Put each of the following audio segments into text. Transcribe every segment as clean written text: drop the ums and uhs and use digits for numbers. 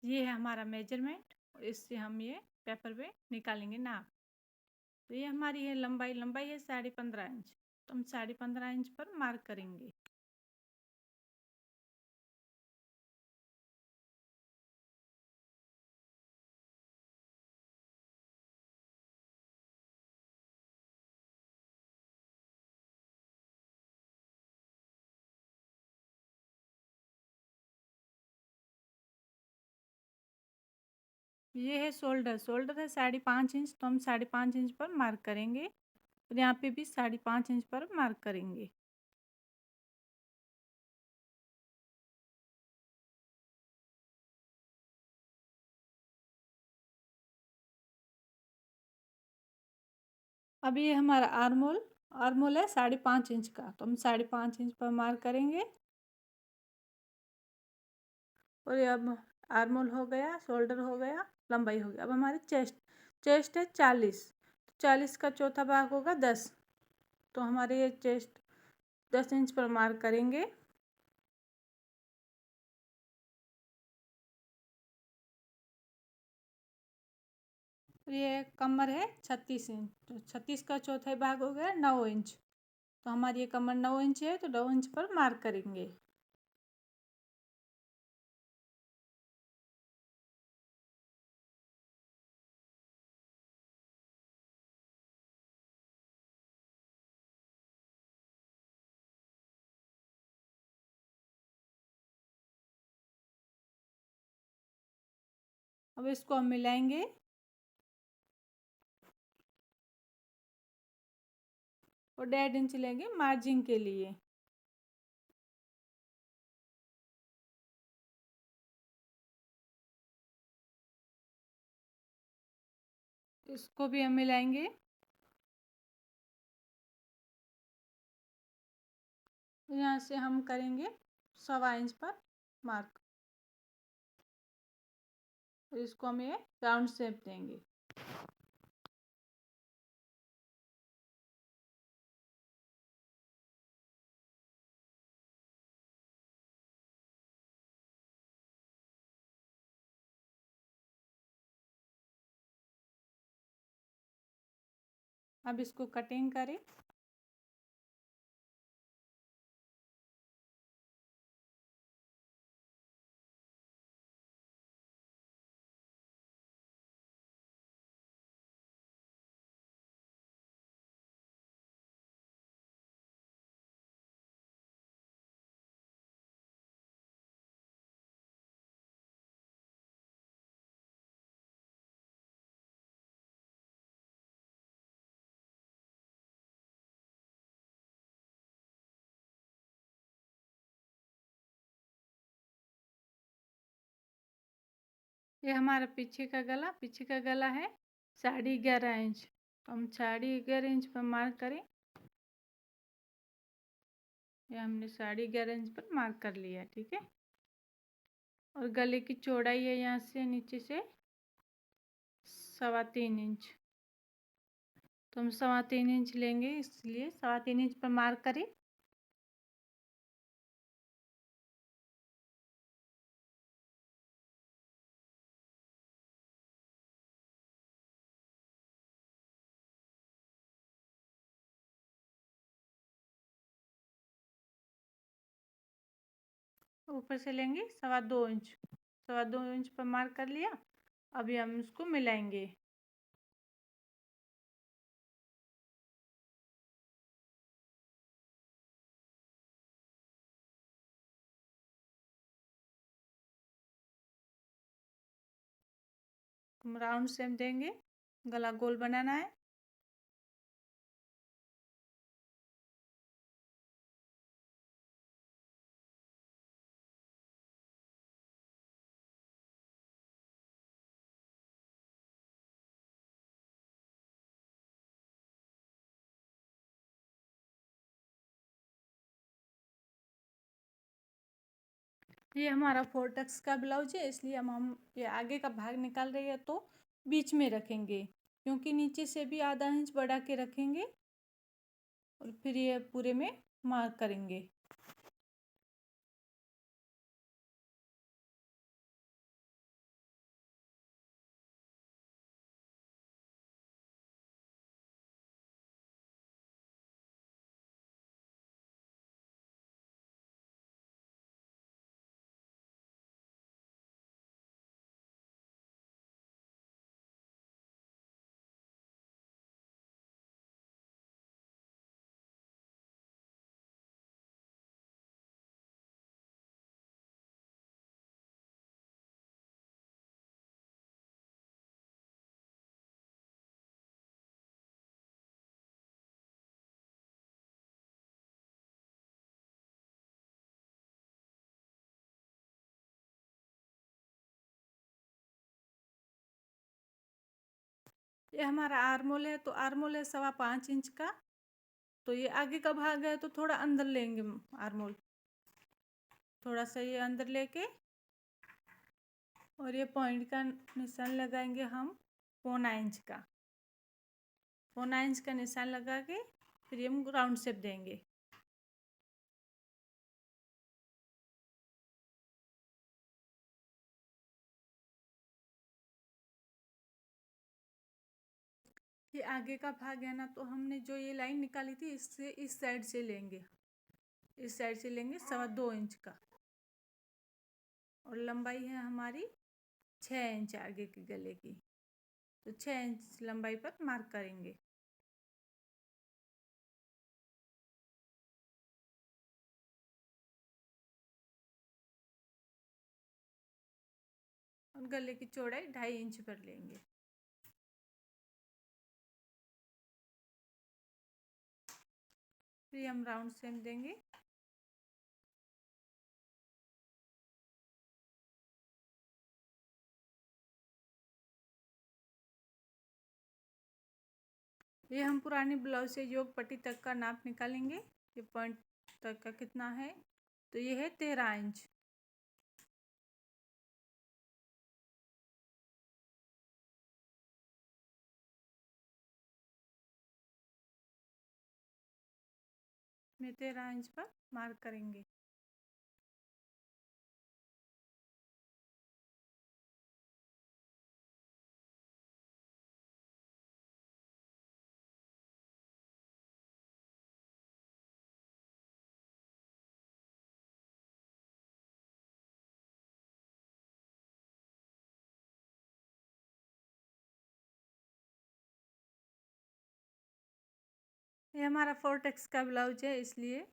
ये है हमारा मेजरमेंट, इससे हम ये पेपर पे निकालेंगे नाप। तो ये हमारी है लंबाई, लंबाई है 15.5 इंच, तो हम 15.5 इंच पर मार्क करेंगे। ये है शोल्डर, शोल्डर है 5.5 इंच, तो हम 5.5 इंच पर मार्क करेंगे और यहाँ पे भी 5.5 इंच पर मार्क करेंगे। अब ये हमारा आर्मोल, आर्मोल है 5.5 इंच का, तो हम 5.5 इंच पर मार्क करेंगे। और ये अब आर्मोल हो गया, शोल्डर हो गया, लंबाई हो गया। अब हमारी चेस्ट, चेस्ट है 40, तो 40 का चौथा भाग होगा 10, तो हमारे ये चेस्ट 10 इंच पर मार्क करेंगे। ये कमर है 36 इंच, तो 36 का चौथा भाग हो गया 9 इंच, तो हमारी ये कमर 9 इंच है, तो 9 इंच पर मार्क करेंगे। अब इसको हम मिलाएंगे और 1.5 इंच लेंगे मार्जिन के लिए। इसको भी हम मिलाएंगे। यहाँ से हम करेंगे 1.25 इंच पर मार्क, और इसको हम ये राउंड शेप देंगे। अब इसको कटिंग करें। ये हमारा पीछे का गला, पीछे का गला है 11.5 इंच, तो हम 11.5 इंच पर मार्क करें। ये हमने 11.5 इंच पर मार्क कर लिया, ठीक है। और गले की चौड़ाई है यहाँ से नीचे से 3.25 इंच, तो हम 3.25 इंच लेंगे, इसलिए 3.25 इंच पर मार्क करें। ऊपर से लेंगे 2.25 इंच, 2.25 इंच पर मार्क कर लिया। अभी हम इसको मिलाएंगे। हम राउंड शेप देंगे, गला गोल बनाना है। ये हमारा 4 टक्स का ब्लाउज है, इसलिए हम ये आगे का भाग निकाल रही है तो बीच में रखेंगे, क्योंकि नीचे से भी आधा इंच बढ़ा के रखेंगे और फिर ये पूरे में मार्क करेंगे। ये हमारा आर्मोल है, तो आर्मोल है 5.25 इंच का। तो ये आगे का भाग है, तो थोड़ा अंदर लेंगे आर्मोल, थोड़ा सा ये अंदर लेके, और ये पॉइंट का निशान लगाएंगे हम 1.25 इंच का। 1.25 इंच का निशान लगा के फिर हम राउंड शेप देंगे। ये आगे का भाग है ना, तो हमने जो ये लाइन निकाली थी इससे इस साइड से लेंगे, इस साइड से लेंगे 2.25 इंच का। और लंबाई है हमारी 6 इंच आगे के गले की, तो 6 इंच लंबाई पर मार्क करेंगे। और गले की चौड़ाई 2.5 इंच पर लेंगे। फिर हम राउंड शेप देंगे। ये हम पुरानी ब्लाउज से योग पट्टी तक का नाप निकालेंगे। ये पॉइंट तक का कितना है, तो ये है 13 इंच। में 13 इंच पर मार्क करेंगे। ये हमारा 4 का ब्लाउज है, इसलिए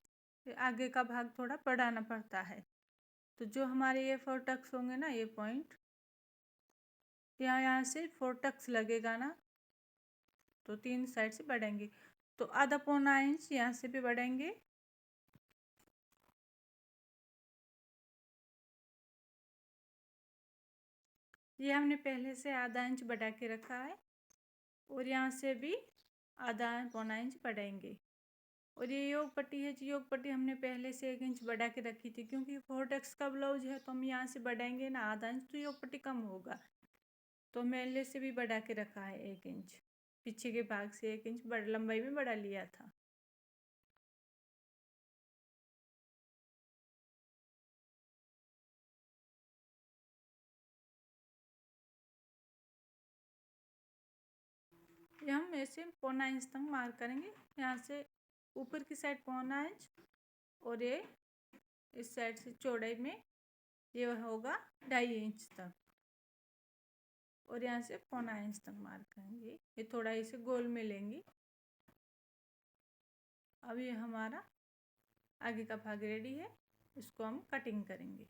आगे का भाग थोड़ा बढ़ाना पड़ता है। तो जो हमारे ये 4 होंगे ना, ये पॉइंट यहाँ से 4 लगेगा ना, तो 3 साइड से बढ़ेंगे, तो आधा 1.25 इंच यहाँ से भी बढ़ेंगे। ये हमने पहले से आधा इंच बढ़ा के रखा है, और यहाँ से भी आधा 1.25 इंच बढ़ाएंगे। और ये योग पट्टी है, योग पट्टी हमने पहले से 1 इंच बढ़ा के रखी थी, क्योंकि 4 का ब्लाउज है, तो हम यहाँ से बढ़ाएंगे ना आधा इंच, तो योग पट्टी कम होगा। तो पहले से भी बढ़ा के रखा है 1 इंच, पीछे के भाग से 1 इंच लंबाई में बढ़ा लिया था। ये हम ऐसे 1.25 इंच तक मार्क करेंगे, यहाँ से ऊपर की साइड 1.25 इंच, और ये इस साइड से चौड़ाई में ये होगा 2.5 इंच तक, और यहाँ से 1.25 इंच तक मार्क करेंगे। ये थोड़ा इसे गोल में लेंगे। अब ये हमारा आगे का भाग रेडी है, इसको हम कटिंग करेंगे।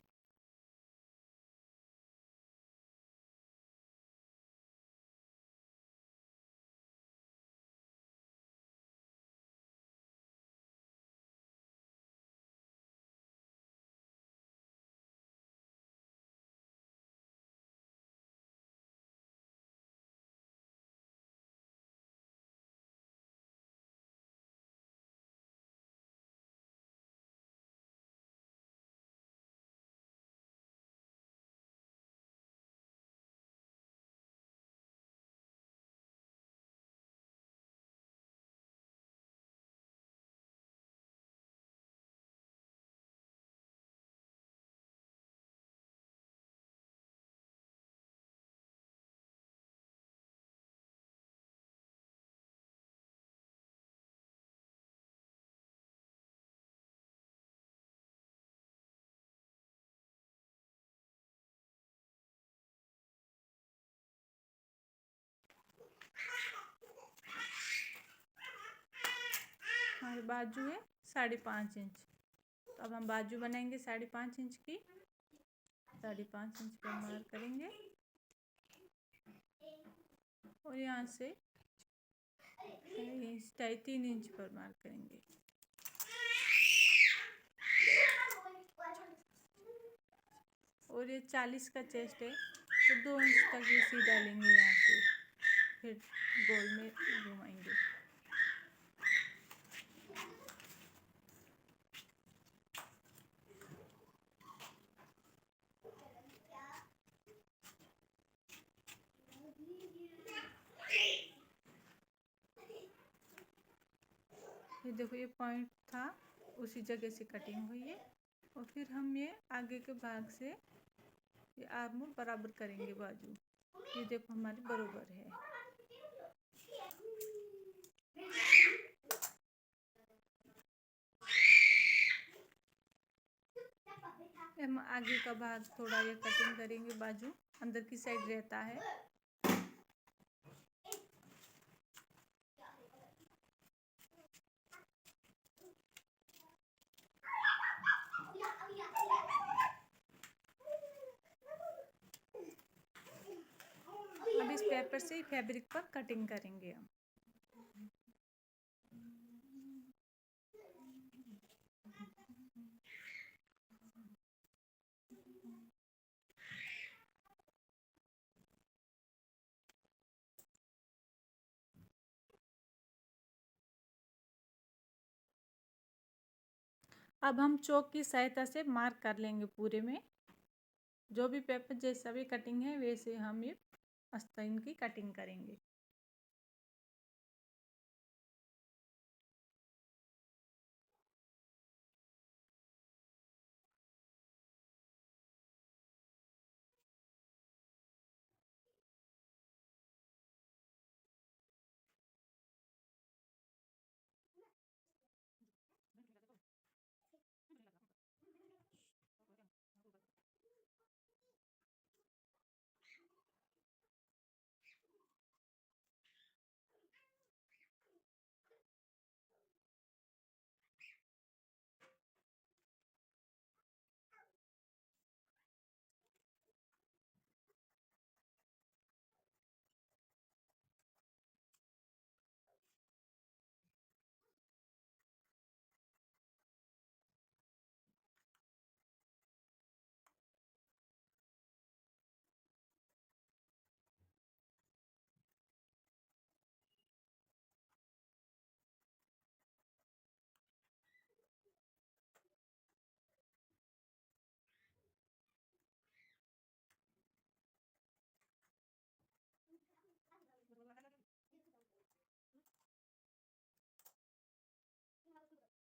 हमारी बाजू है 5.5 इंच, तो अब हम बाजू बनाएंगे 5.5 इंच की। 5.5 इंच पर मार्क करेंगे, और यहाँ से 3 इंच पर मार्क करेंगे। और ये 40 का चेस्ट है, तो 2 इंच तक ये सीधा लेंगे यहाँ से। फिर गोल में घुमाएंगे। ये देखो ये पॉइंट था, उसी जगह से कटिंग हुई है। और फिर हम ये आगे के भाग से ये आर्म बराबर करेंगे बाजू। ये देखो हमारी बराबर है। हम आगे का भाग थोड़ा ये कटिंग करेंगे, बाजू अंदर की साइड रहता है। अब इस पेपर से फैब्रिक पर कटिंग करेंगे हम। अब हम चौक की सहायता से मार्क कर लेंगे पूरे में। जो भी पेपर जैसा भी कटिंग है वैसे हम ये आस्तीन की कटिंग करेंगे।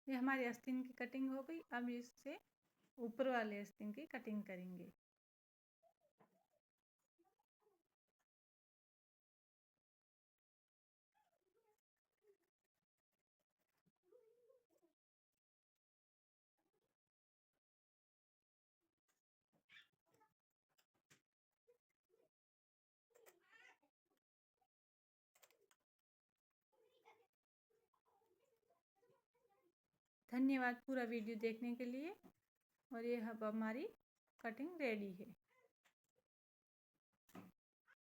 ये हमारी आस्तीन की कटिंग हो गई। अब इससे ऊपर वाले आस्तीन की कटिंग करेंगे। धन्यवाद पूरा वीडियो देखने के लिए। और ये अब हमारी कटिंग रेडी है।